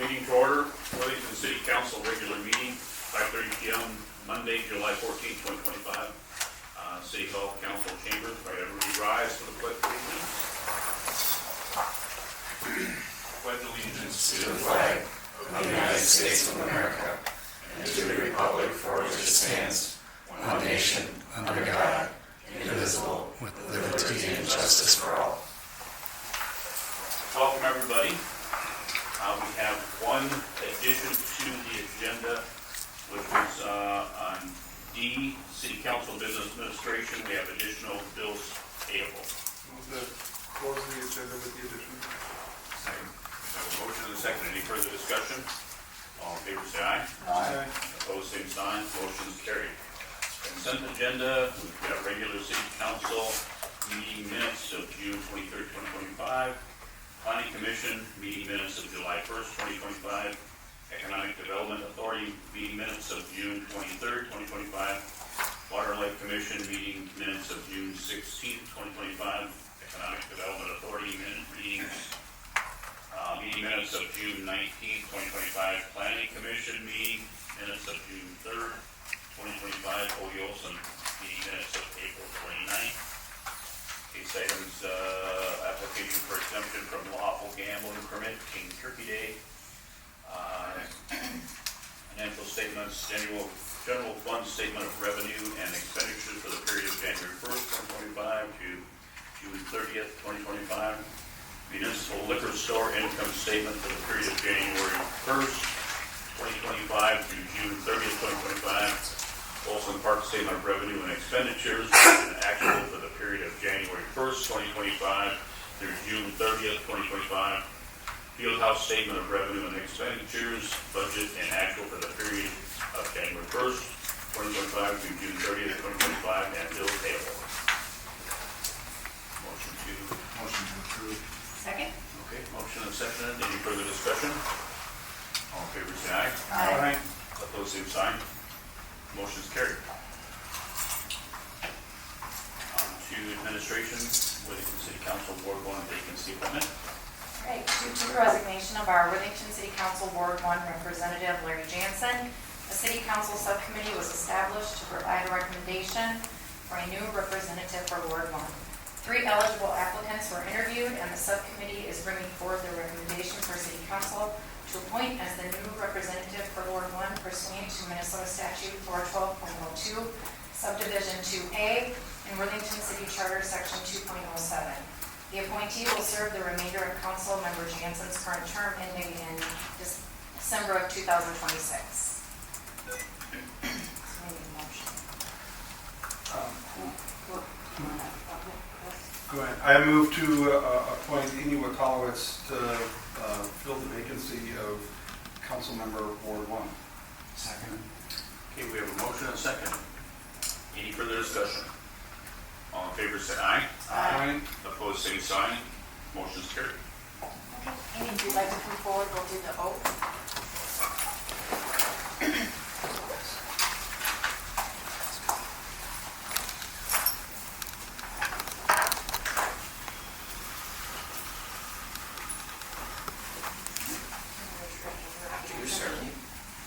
meeting to order. Worthington City Council regular meeting, 5:30 p.m. Monday, July 14, 2025. City Hall Council Chambers. If I everybody rise for the pledge of allegiance. Pledge allegiance to the flag of the United States of America and to the republic for which it stands, one nation, under God, indivisible, with liberty and justice for all. Welcome, everybody. We have one addition to the agenda, which is on D, City Council Business Administration. We have additional bills payable. Move to close the agenda with the addition. Second. We have a motion and a second. Any further discussion? All in favor, say aye. Aye. Opposed, same sign. Motion is carried. Consent agenda. We've got regular City Council meeting minutes of June 23rd, 2025. Planning Commission meeting minutes of July 1st, 2025. Economic Development Authority meeting minutes of June 23rd, 2025. Water Lake Commission meeting minutes of June 16th, 2025. Economic Development Authority meeting minutes of June 19th, 2025. Planning Commission meeting minutes of June 3rd, 2025. Cody Olson meeting minutes of April 29th. Case items, application for exemption from lawful gambling permit, King Turkey Day. Financial statements, general fund statement of revenue and expenditures for the period of January 1st, 2025 to June 30th, 2025. Municipal liquor store income statement for the period of January 1st, 2025 to June 30th, 2025. Olson Park statement of revenue and expenditures and actual for the period of January 1st, 2025 through June 30th, 2025. Fieldhouse statement of revenue and expenditures, budget and actual for the period of January 1st, 2025 through June 30th, 2025, and bills payable. Motion to approve. Second. Okay, motion and second. Any further discussion? All in favor, say aye. Aye. Opposed, same sign. Motion is carried. On to administration, Worthington City Council Ward 1 vacancy appointment. Right, due to the resignation of our Worthington City Council Ward 1 representative Larry Jansen, a City Council subcommittee was established to provide a recommendation for a new representative for Ward 1. 3 eligible applicants were interviewed, and the subcommittee is bringing forward their recommendation for City Council to appoint as the new representative for Ward 1 pursuant to Minnesota Statute 412.02, Subdivision 2A, and Worthington City Charter Section 2.07. The appointee will serve the remainder of Council Member Jansen's current term ending in December of 2026. Go ahead. I move to appoint Amy Wakalowicz to fill the vacancy of Council Member Ward 1. Second. Okay, we have a motion and a second. Any further discussion? All in favor, say aye. Aye. Opposed, same sign. Motion is carried. Okay, Amy, if you'd like to come forward, we'll do the oath. Do certainly.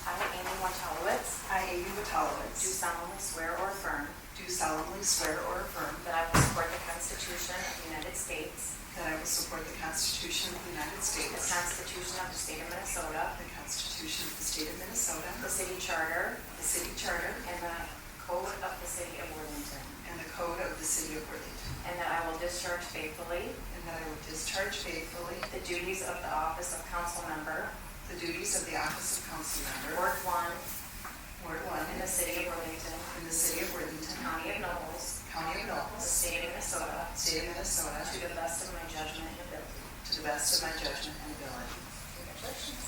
I, Amy Wakalowicz, I, Amy Wakalowicz, do solemnly swear or affirm do solemnly swear or affirm that I will support the Constitution of the United States, that I will support the Constitution of the United the States, Constitution of the State of Minnesota, the Constitution of the State of Minnesota, the City Charter, the City Charter, and the Code of the City of Worthington, and the Code of the City of Worthington, and that I will discharge faithfully and that I will discharge faithfully the duties of the office of council member, the duties of the office of council member, Ward 1, Ward 1, in the City of Worthington, in the City of Worthington, County of Knowles, County of the Knowles, State of Minnesota, State of Minnesota, to the best of my judgment and ability. to the best of my judgment and ability. Congratulations.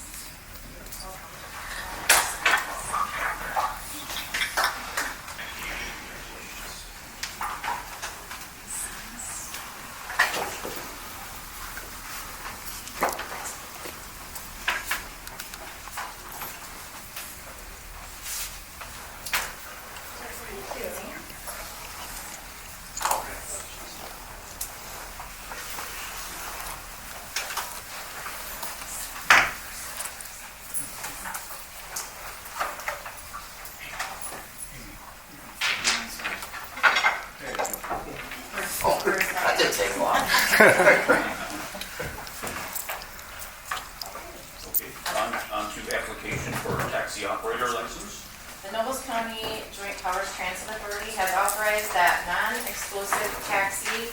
That didn't take long. Okay, on to application for a taxi operator license. The Nobles County Joint Powers Transit Authority has authorized that non-exclusive taxi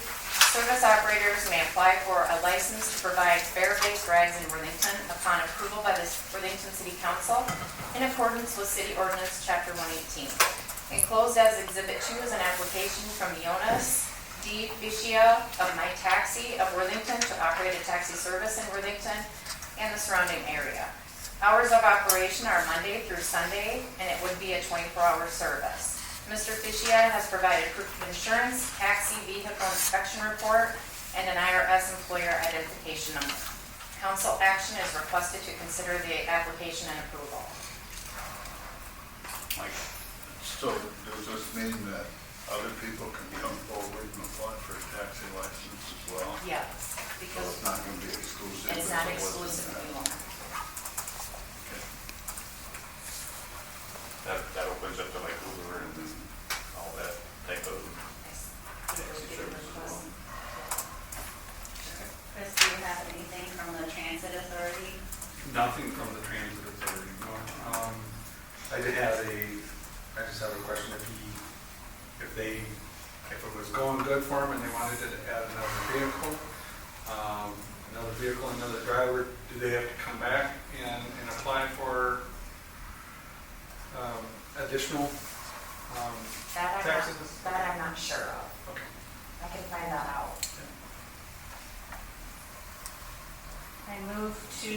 service operators may apply for a license to provide fare-based rides in Worthington upon approval by the Worthington City Council in accordance with City Ordinance Chapter 118. Enclosed as Exhibit 2 is an application from Jonas D. Fischia of My Taxi of Worthington to operate a taxi service in Worthington and the surrounding area. Hours of operation are Monday through Sunday, and it would be a 24-hour service. Mr. Fischia has provided proof of insurance, taxi vehicle inspection report, and an IRS employer identification number. Council action is requested to consider the application and approval. Mike? So does this mean that other people can come forward and apply for a taxi license as well? Yes, So because it's not going to be exclusive? it's if not it wasn't exclusive that? anymore. Okay. That opens up to like Uber and all that type of taxi service as well. Chris, do you have anything from the Transit Authority? Nothing from the transit authority, no. I just have a question if it was going good for them and they wanted to add another vehicle, another driver, do they have to come back and apply for additional taxes? That I'm not sure of. Okay. I can find that out. I move to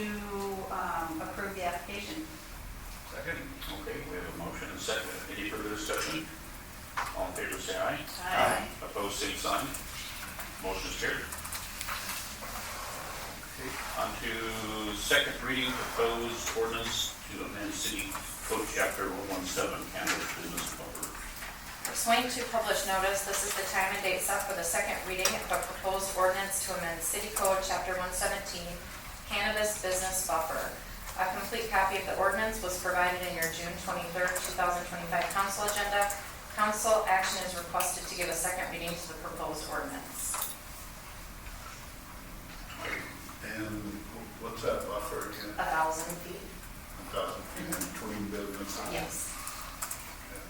approve the application. Second. Okay, we have a motion and second. Any further discussion? All in favor, say aye. Aye. Opposed, same sign. Motion is carried. Okay, on to second reading proposed ordinance to amend City Code Chapter 117, cannabis business buffer. Pursuant to published notice, this is the time and date set for the second reading of a proposed ordinance to amend City Code Chapter 117, Cannabis Business Buffer. A complete copy of the ordinance was provided in your June 23rd, 2025 council agenda. Council action is requested to give a second reading to the proposed ordinance. And what's that buffer again? 1,000 feet. 1,000 feet in between businesses? Yes. Okay.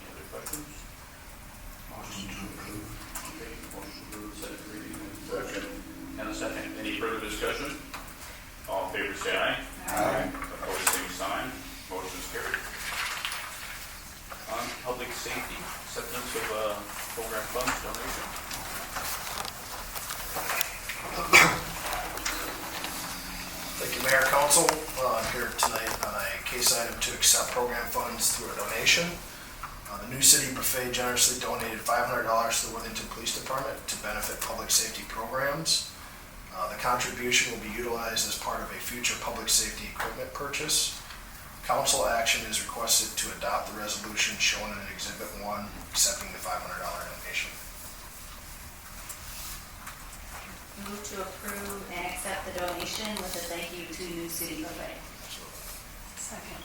Any other questions? Motion to approve. Okay, motion to approve, second reading, and a second. Any further discussion? All in favor, say aye. Aye. Opposed, same sign. Motion is carried. On public safety, acceptance of program funds donation. Thank you, Mayor, Council. I'm here tonight on a case item to accept program funds through a donation. The New City Buffet generously donated $500 to the Worthington Police Department to benefit public safety programs. The contribution will be utilized as part of a future public safety equipment purchase. Council action is requested to adopt the resolution shown in Exhibit 1, accepting the $500 donation. Move to approve and accept the donation with a thank you to New City Buffet. Second.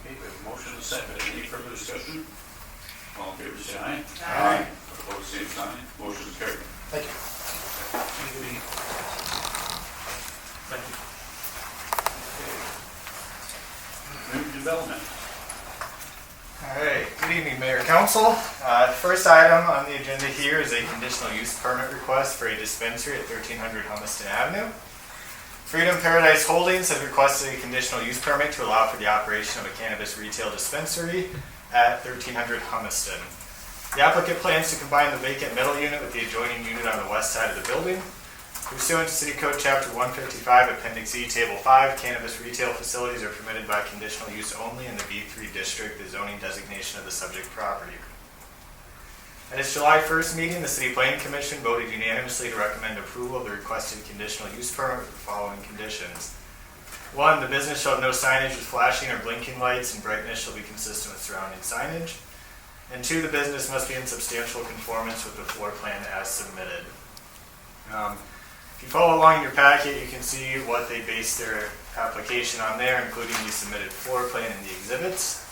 Okay, we have a motion and a second. Any further discussion? All in favor, say aye. Aye. Opposed, same sign. Motion is carried. Thank you. Thank you. Community development. All right, good evening, Mayor, Council. The first item on the agenda here is a conditional use permit request for a dispensary at 1300 Humiston Avenue. Freedom Paradise Holdings has requested a conditional use permit to allow for the operation of a cannabis retail dispensary at 1300 Humiston. The applicant plans to combine the vacant middle unit with the adjoining unit on the west side of the building. Pursuant to City Code Chapter 155, Appendix E, Table 5, cannabis retail facilities are permitted by conditional use only in the B3 district, the zoning designation of the subject property. At its July 1st meeting, the City Planning Commission voted unanimously to recommend approval of the requested conditional use permit with the following conditions. 1, the business shall have no signage with flashing or blinking lights, and brightness shall be consistent with surrounding signage. And 2, the business must be in substantial conformance with the floor plan as submitted. If you follow along in your packet, you can see what they based their application on there, including the submitted floor plan and the exhibits.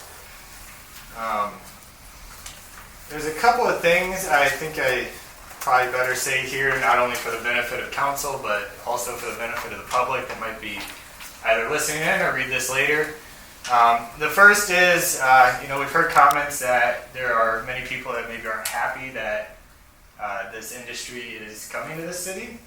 There's a couple of things I think I probably better say here, not only for the benefit of council, but also for the benefit of the public that might be either listening in or read this later. The first is, we've heard comments that there are many people that maybe aren't happy that this industry is coming to the city.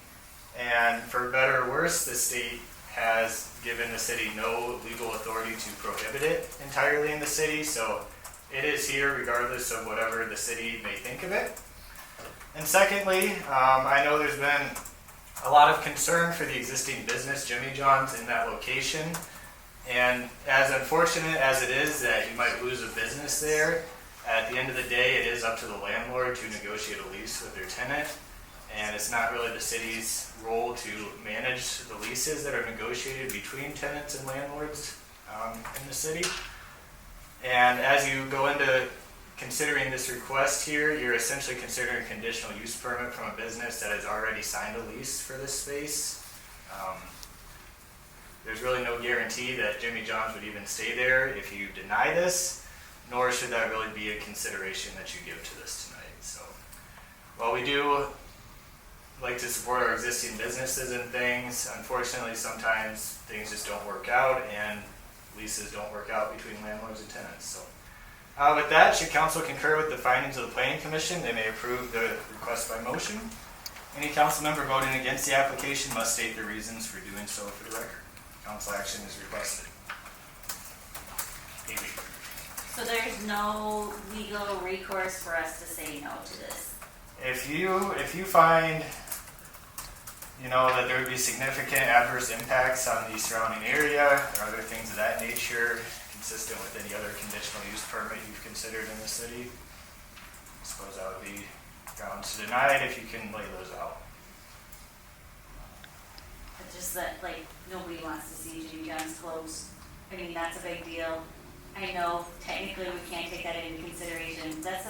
And for better or worse, the state has given the city no legal authority to prohibit it entirely in the city. So it is here regardless of whatever the city may think of it. And secondly, I know there's been a lot of concern for the existing business, Jimmy John's, in that location. And as unfortunate as it is that you might lose a business there, at the end of the day, it is up to the landlord to negotiate a lease with their tenant. And it's not really the city's role to manage the leases that are negotiated between tenants and landlords in the city. And as you go into considering this request here, you're essentially considering a conditional use permit from a business that has already signed a lease for this space. There's really no guarantee that Jimmy John's would even stay there if you deny this, nor should that really be a consideration that you give to this tonight. So while we do like to support our existing businesses and things, unfortunately sometimes things just don't work out and leases don't work out between landlords and tenants. So with that, should council concur with the findings of the planning commission, they may approve the request by motion. Any council member voting against the application must state their reasons for doing so for the record. Council action is requested. Amy. So there's no legal recourse for us to say no to this? If you find that there would be significant adverse impacts on the surrounding area or other things of that nature, consistent with any other conditional use permit you've considered in the city, I suppose that would be grounds to deny it if you can lay those out. It's just that, nobody wants to see Jimmy John's closed. I mean, that's a big deal. I know technically we can't take that into consideration. That's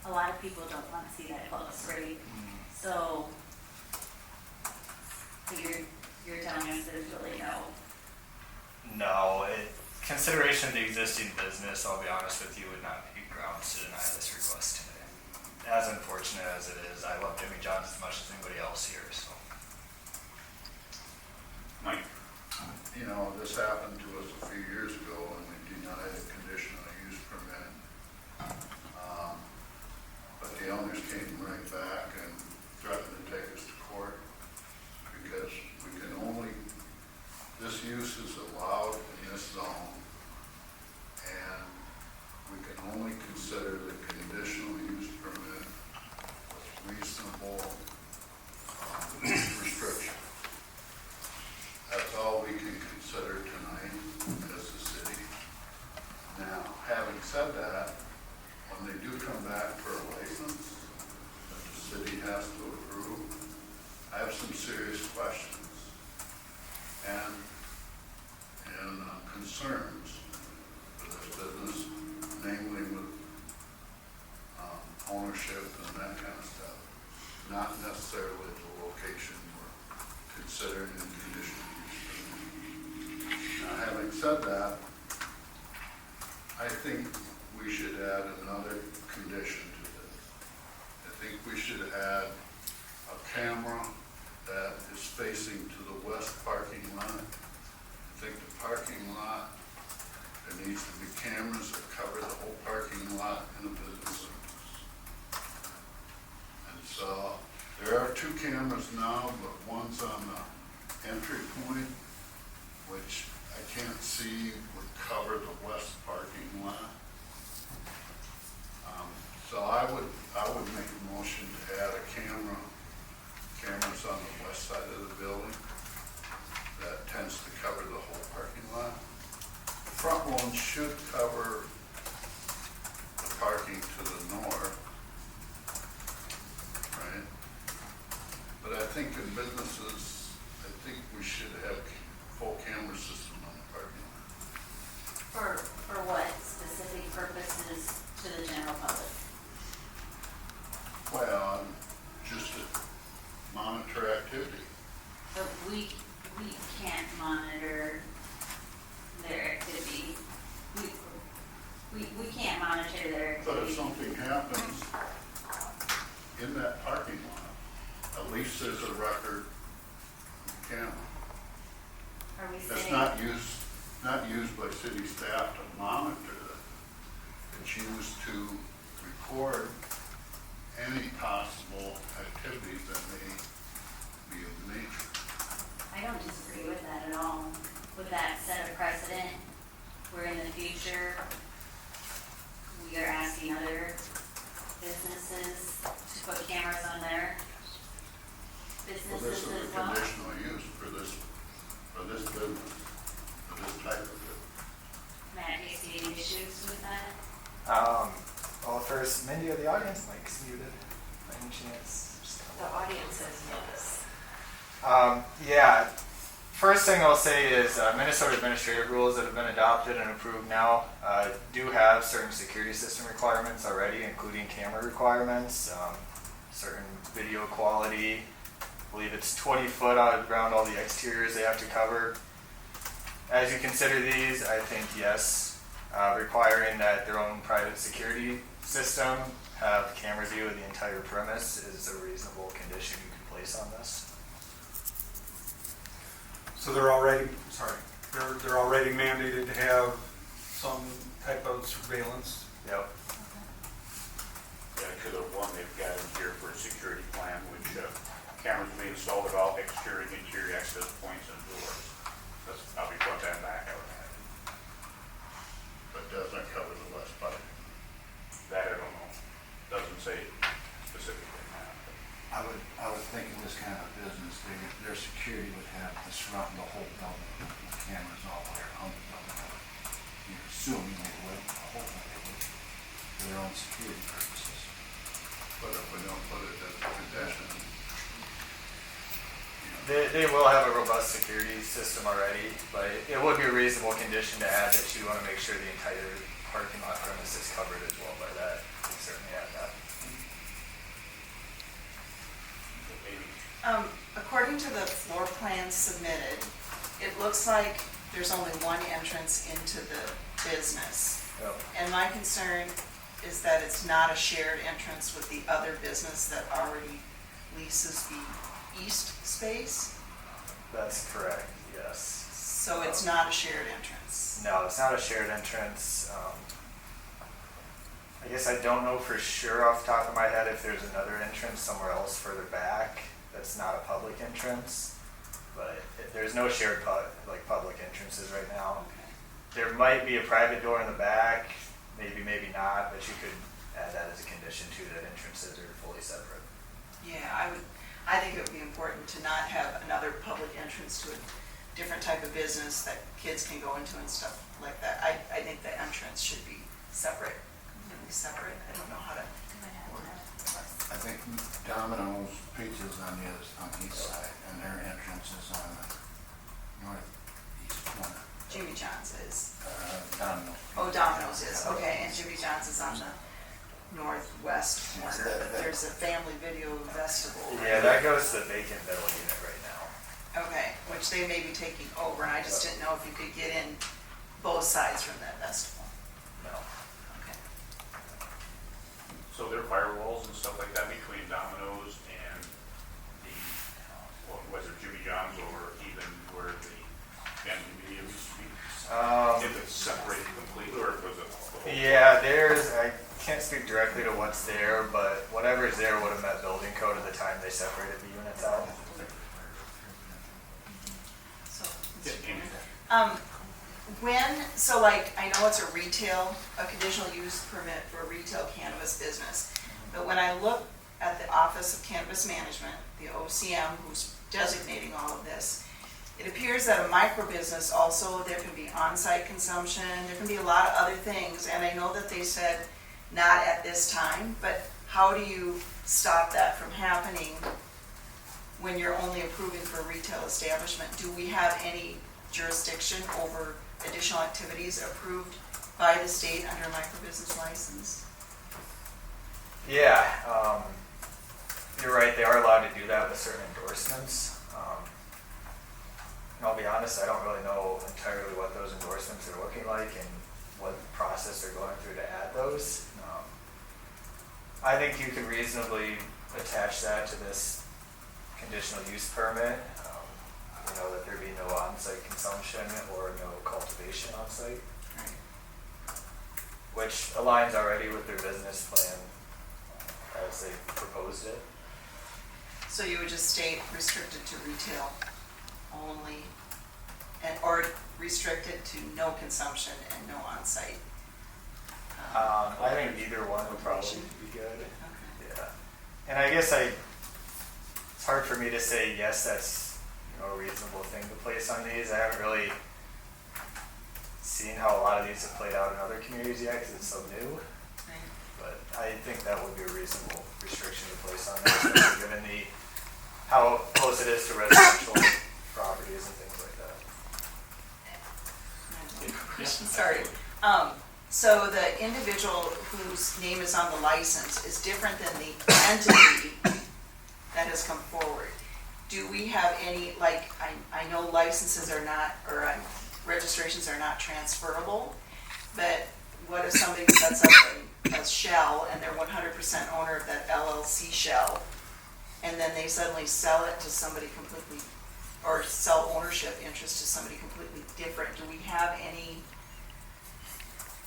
a lot of people don't want to see that closed, right? So, you're telling us there's really No, consideration of the existing business, I'll be honest with you, would not be grounds to deny this request today. As unfortunate as it is, I love Jimmy John's as much as anybody else here, so. Mike? This happened to us a few years ago when we denied a conditional use permit. But the owners came right back and threatened to take us to court because this use is allowed in this zone, and we can only consider the conditional use permit with reasonable restriction. That's all we can consider tonight as a city. Now, having said that, when they do come back for a license that the city has to approve, I have some serious questions and concerns for this business, namely with ownership and that kind of stuff, not necessarily the location we're considering in conditional use permit. Now, having said that, I think we should add another condition to this. I think we should add a camera that is facing to the west parking lot. I think the parking lot, there needs to be cameras that cover the whole parking lot in the business zones. And so there are 2 cameras now, but one's on the entry point, which I can't see would cover the west parking lot. So I would make a motion to add cameras on the west side of the building that tends to cover the whole parking lot. The front one should cover the parking to the north, right? But I think in businesses, I think we should have full camera system on the parking lot. For what specific purposes to the general public? Well, just to monitor activity. But we can't monitor their activity. Are we It's sitting? not used by city staff to monitor that. It's used to record any possible activities that may be of nature. I don't disagree with that at all. Would that set a precedent where in the future, we are asking other businesses to put cameras on their So this businesses is a as well? conditional use for this business, for this type of business. Matt, do you see any issues with that? Well, first, Mindy of the audience, Mike's muted, by any chance. The audience says yes. Yeah, first thing I'll say is Minnesota administrative rules that have been adopted and approved now do have certain security system requirements already, including camera requirements, certain video quality. I believe it's 20 foot around all the exteriors they have to cover. As you consider these, I think yes, requiring that their own private security system have camera view of the entire premise is a reasonable condition you can place on this. So they're already mandated to have some type of surveillance. Yep. Yeah, to the one they've got in here for a security plan, which cameras will be installed at all exterior and interior access points and doors. That's probably front and back, I would imagine. But does not cover the west part. That I don't know. Doesn't say specifically that. I would think in this kind of business, their security would have this surrounding the whole building, with cameras all the way around the building. You're assuming they would, hopefully they would, for their own security purposes. But if we don't put it as a condition, They will have a robust security system already, but it would be a reasonable condition to add that you want to make sure the entire parking lot premise is covered as well by that. We certainly add that. Maybe. According to the floor plans submitted, it looks like there's only one entrance into the business. Yep. And my concern is that it's not a shared entrance with the other business that already leases the east space. That's correct, yes. So it's not a shared entrance. No, it's not a shared entrance. I guess I don't know for sure off the top of my head if there's another entrance somewhere else further back that's not a public entrance. But there's no shared public entrances right now. Okay. There might be a private door in the back, maybe not, but you could add that as a condition too, that entrances are fully separate. Yeah, I think it would be important to not have another public entrance to a different type of business that kids can go into and stuff like that. I think the entrance should be separate, completely separate. I don't know how to. I think Domino's Pizza's on the east side, and their entrance is on the northeast corner. Jimmy John's is. Domino's. Oh, Domino's is, okay, and Jimmy John's is on the northwest corner, but there's a family video vestibule. Yeah, that goes to the vacant middle unit right now. Okay, which they may be taking over, and I just didn't know if you could get in both sides from that vestibule. No. Okay. So there are firewalls and stuff like that between Domino's and the, whether Jimmy John's or even where the family video used to be? If it's separated completely or if it was a whole? Yeah, I can't speak directly to what's there, but whatever's there would have met building code at the time they separated the units out. So, Yeah, Amy. so like, I know it's a conditional use permit for a retail cannabis business, but when I look at the Office of Cannabis Management, the OCM, who's designating all of this, it appears that a micro business also, there can be on-site consumption, there can be a lot of other things, and I know that they said not at this time, but how do you stop that from happening when you're only approving for a retail establishment? Do we have any jurisdiction over additional activities approved by the state under a micro-business license? Yeah, you're right, they are allowed to do that with certain endorsements. And I'll be honest, I don't really know entirely what those endorsements are looking like and what process they're going through to add those. I think you could reasonably attach that to this conditional use permit, that there be no on-site consumption or no cultivation on-site, which aligns already with their business plan as they proposed it. So you would just state restricted to retail only, and, or restricted to no consumption and no on-site? I think either one would probably be good. Okay. Yeah. And I guess it's hard for me to say, yes, that's a reasonable thing to place on these. I haven't really seen how a lot of these have played out in other communities yet because it's so new. Right. But I think that would be a reasonable restriction to place on there, especially given how close it is to residential properties and things like that. Sorry. So the individual whose name is on the license is different than the entity that has come forward. Do we have any, like, I know licenses are not, or registrations are not transferable, but what if somebody sets up a shell and they're 100% owner of that LLC shell, and then they suddenly sell it to somebody completely, or sell ownership interest to somebody completely different? Do we have any?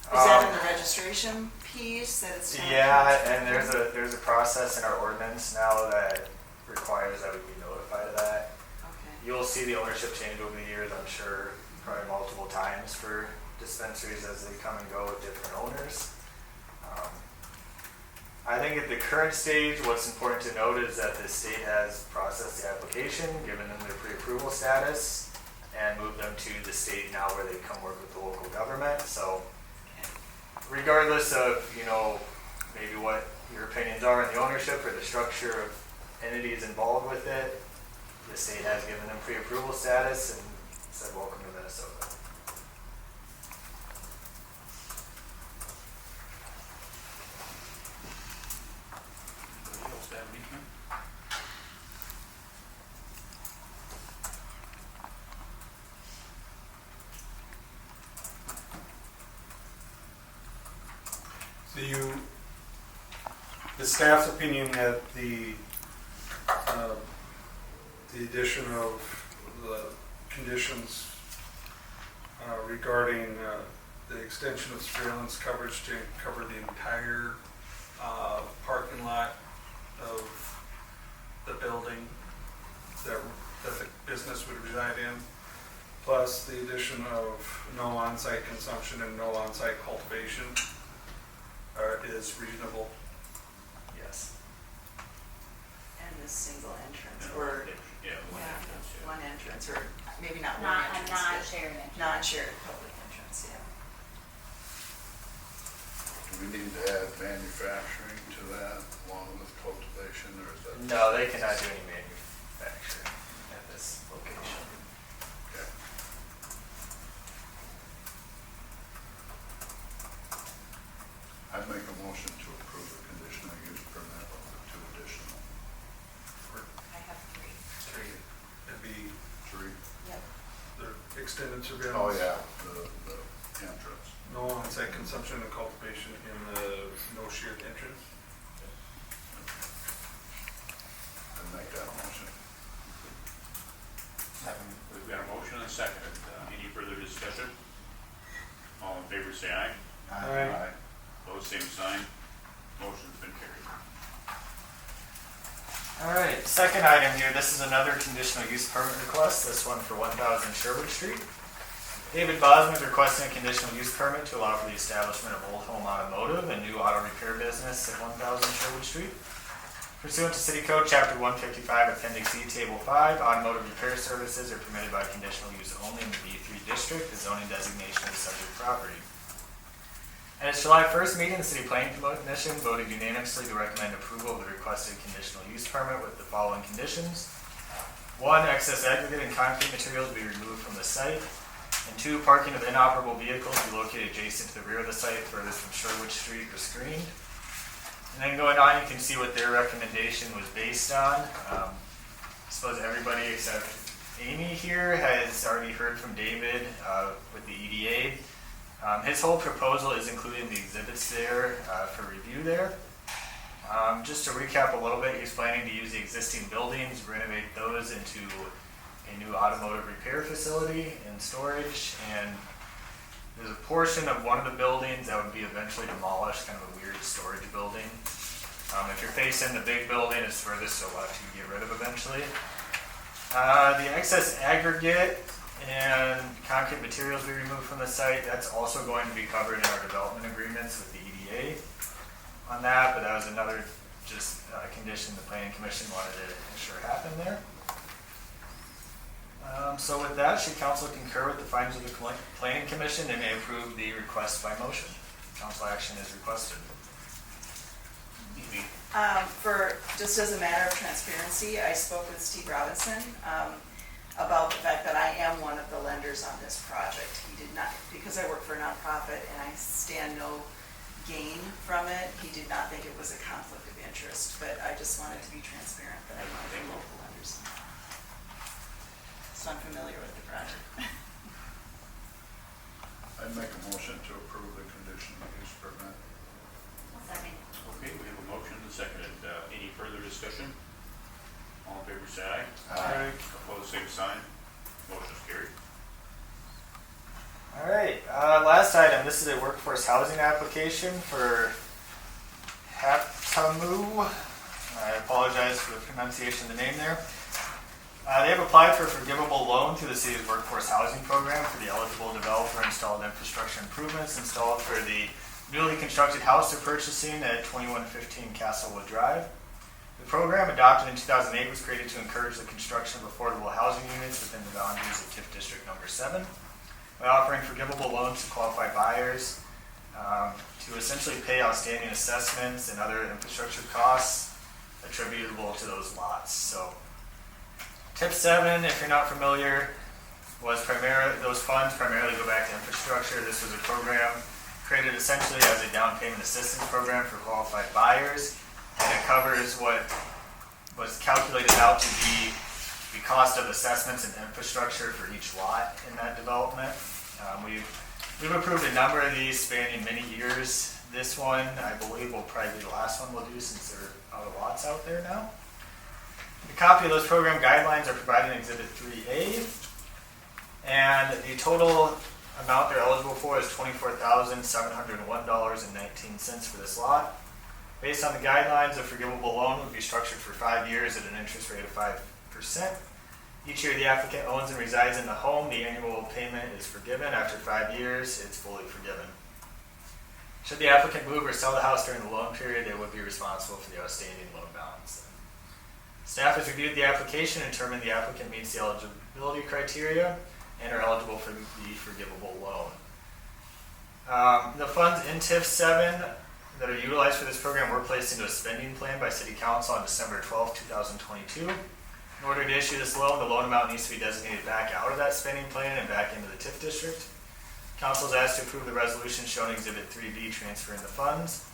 Is that in the registration piece that it's? Yeah, and there's a process in our ordinance now that requires that we be notified of that. Okay. You'll see the ownership change over the years, I'm sure, probably multiple times for dispensaries as they come and go with different owners. I think at the current stage, what's important to note is that the state has processed the application, given them their pre-approval status, and moved them to the state now where they come work with the local government. So regardless of, maybe what your opinions are on the ownership or the structure of entities involved with it, the state has given them pre-approval status and said, welcome to Minnesota. Anybody else have anything? So the staff's opinion that the addition of the conditions regarding the extension of surveillance coverage to cover the entire parking lot of the building that the business would reside in, plus the addition of no on-site consumption and no on-site cultivation is reasonable. Yes. And the single entrance, And or, yeah, one yeah, entrance, yeah. one entrance, or maybe not one Not a entrance, but non-shared entrance. non-shared public entrance, yeah. Do we need to add manufacturing to that along with cultivation, or is that? No, they cannot do any manufacturing at this location. Okay. I'd make a motion to approve the conditional use permit of the two additional, I have three. Three, it'd be three. Yep. the extended Oh, surveillance. yeah, the entrance. No on-site consumption and cultivation in the no shared entrance. I'd make that motion. We've got a motion and a second. Any further discussion? All in favor, say aye. Aye. Opposed, same sign. Motion's been carried. All right, second item here, this is another conditional use permit request, this one for 1000 Sherwood Street. David Bosman is requesting a conditional use permit to allow for the establishment of Old Home Automotive, a new auto repair business at 1000 Sherwood Street. Pursuant to City Code Chapter 155, Appendix E, Table 5, automotive repair services are permitted by conditional use only in the B3 district, the zoning designation of the subject property. At its July 1st meeting, the City Planning Commission voted unanimously to recommend approval of the requested conditional use permit with the following conditions. 1, excess aggregate and concrete materials be removed from the site. And 2, parking of inoperable vehicles be located adjacent to the rear of the site furthest from Sherwood Street or screened. And then going on, you can see what their recommendation was based on. I suppose everybody except Amy here has already heard from David with the EDA. His whole proposal is included in the exhibits there for review there. Just to recap a little bit, he's planning to use the existing buildings, renovate those into a new automotive repair facility and storage, and there's a portion of one of the buildings that would be eventually demolished, kind of a weird storage building. If you're facing the big building, it's furthest to the left, you can get rid of eventually. The excess aggregate and concrete materials we remove from the site, that's also going to be covered in our development agreements with the EDA on that, but that was another just condition the planning commission wanted to ensure happened there. So with that, should council concur with the findings of the planning commission, they may approve the request by motion. Council action is requested. Just as a matter of transparency, I spoke with Steve Robinson about the fact that I am one of the lenders on this project. He did not, because I work for a nonprofit and I stand no gain from it, he did not think it was a conflict of interest, but I just wanted to be transparent that I'm one of the local lenders. So I'm familiar with the project. I'd make a motion to approve the conditional use permit. Second. Okay, we have a motion and seconded. Any further discussion? All in favor, say aye. Aye. Opposed, same sign. Motion's carried. All right, last item, this is a workforce housing application for Haptamu. I apologize for the pronunciation of the name there. They have applied for a forgivable loan through the city's workforce housing program for the eligible developer installed infrastructure improvements installed for the newly constructed house they're purchasing at 2115 Castlewood Drive. The program, adopted in 2008, was created to encourage the construction of affordable housing units within the boundaries of TIF District Number 7 by offering forgivable loans to qualified buyers to essentially pay outstanding assessments and other infrastructure costs attributable to those lots. So TIF 7, if you're not familiar, was those funds primarily go back to infrastructure. This was a program created essentially as a down payment assistance program for qualified buyers, and it covers what was calculated out to be the cost of assessments and infrastructure for each lot in that development. We've approved a number of these spanning many years. This one, I believe, will probably be the last one we'll do since there are other lots out there now. A copy of those program guidelines are provided in Exhibit 3A, and the total amount they're eligible for is $24,701.19 for this lot. Based on the guidelines, a forgivable loan would be structured for 5 years at an interest rate of 5%. Each year the applicant owns and resides in the home, the annual payment is forgiven. After 5 years, it's fully forgiven. Should the applicant move or sell the house during the loan period, they would be responsible for the outstanding loan balance. Staff has reviewed the application and determined the applicant meets the eligibility criteria and are eligible for the forgivable loan. The funds in TIF 7 that are utilized for this program were placed into a spending plan by City Council on December 12, 2022. In order to issue this loan, the loan amount needs to be designated back out of that spending plan and back into the TIF district. Council is asked to approve the resolution shown in Exhibit 3B transferring the funds.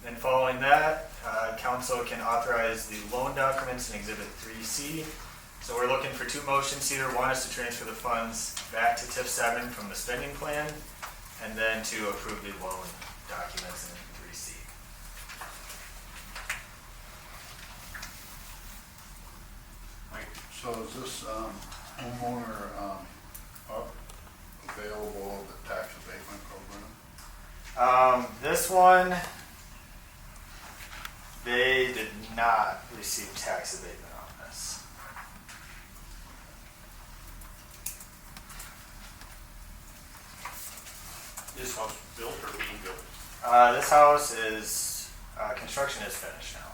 Then following that, Council can authorize the loan documents in Exhibit 3C. So we're looking for two motions here. One is to transfer the funds back to TIF 7 from the spending plan, and then to approve the loan documents in 3C. So is this homeowner available of the tax abatement program? This one, they did not receive tax abatement on this. This house built or being built? This house is, construction is finished now.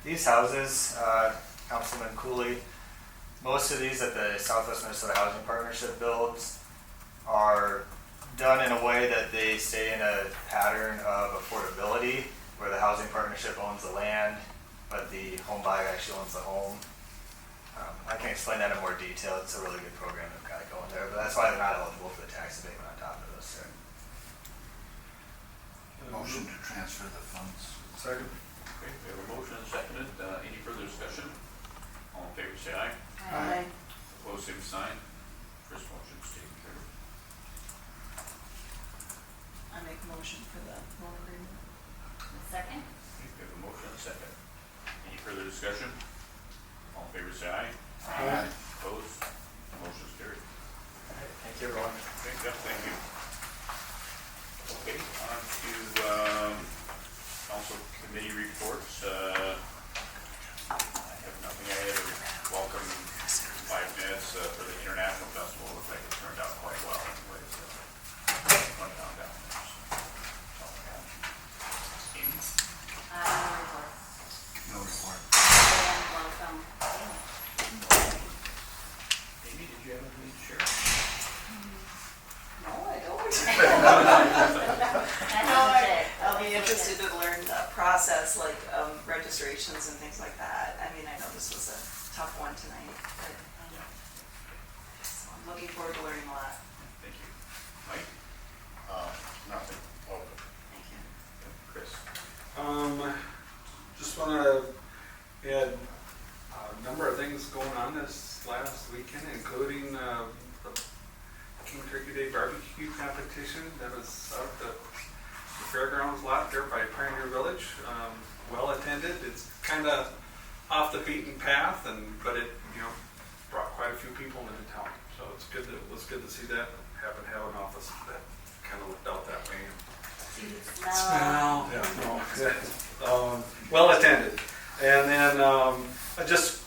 These houses, Councilman Cooley, most of these that the Southwest Minnesota Housing Partnership builds are done in a way that they stay in a pattern of affordability, where the housing partnership owns the land, but the home buyer actually owns the home. I can explain that in more detail. It's a really good program they've got going there, but that's why they're not eligible for the tax abatement on top of this. Motion to transfer the funds. Second. Okay, we have a motion and seconded. Any further discussion? All in favor, say aye. Aye. Opposed, same sign. First motion is taken care of. I make a motion for the loan agreement. Second. We have a motion and a second. Any further discussion? All in favor, say aye. Aye. Opposed? Motion's carried. Thank you, everyone. Okay, Jeff, thank you. Okay, on to, council committee reports. I have nothing. I had a welcome 5 minutes for the International Festival. Looks like it turned out quite well anyways. Went down there. So, that's all I have. Amy? No report. And welcome. Amy, did you have anything to share? No, I don't. That's it. I'll be interested to learn the process, like registrations and things like that. I mean, I know this was a tough one tonight, but so I'm looking forward to learning a lot. Thank you. Mike? Nothing. Oh, Thank you. Chris? Just wanna add a number of things going on this last weekend, including, the King Turkey Day barbecue competition that was out at the fairgrounds lot there by Pioneer Village. Well attended. It's kinda off the beaten path but it, brought quite a few people into town. So it was good to see that. Happen to have an office that kinda looked out that way. Smell. Well attended. And then, just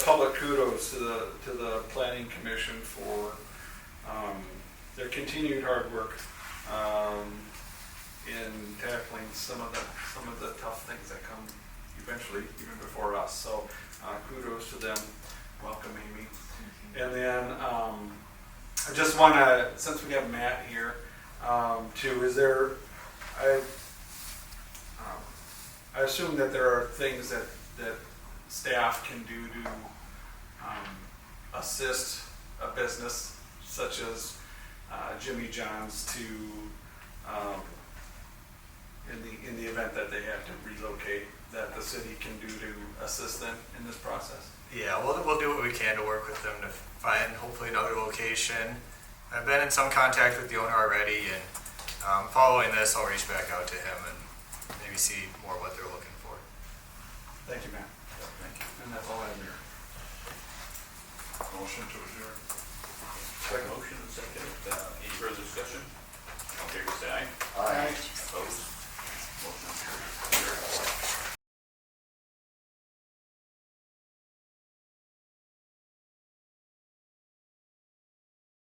public kudos to the planning commission for, their continued hard work, in tackling some of the tough things that come eventually, even before us. So, kudos to them. Welcome, Amy. And then, I just wanna, since we have Matt here, too, I assume that there are things that staff can do to assist a business such as Jimmy John's to, in the event that they have to relocate, that the city can do to assist them in this process. Yeah, we'll do what we can to work with them to find hopefully another location. I've been in some contact with the owner already, and following this, I'll reach back out to him and maybe see more what they're looking for. Thank you, Matt. Thank you. And that's all I have here. motion to adjourn. Motion and second. Any further discussion? All in favor, say aye. Aye.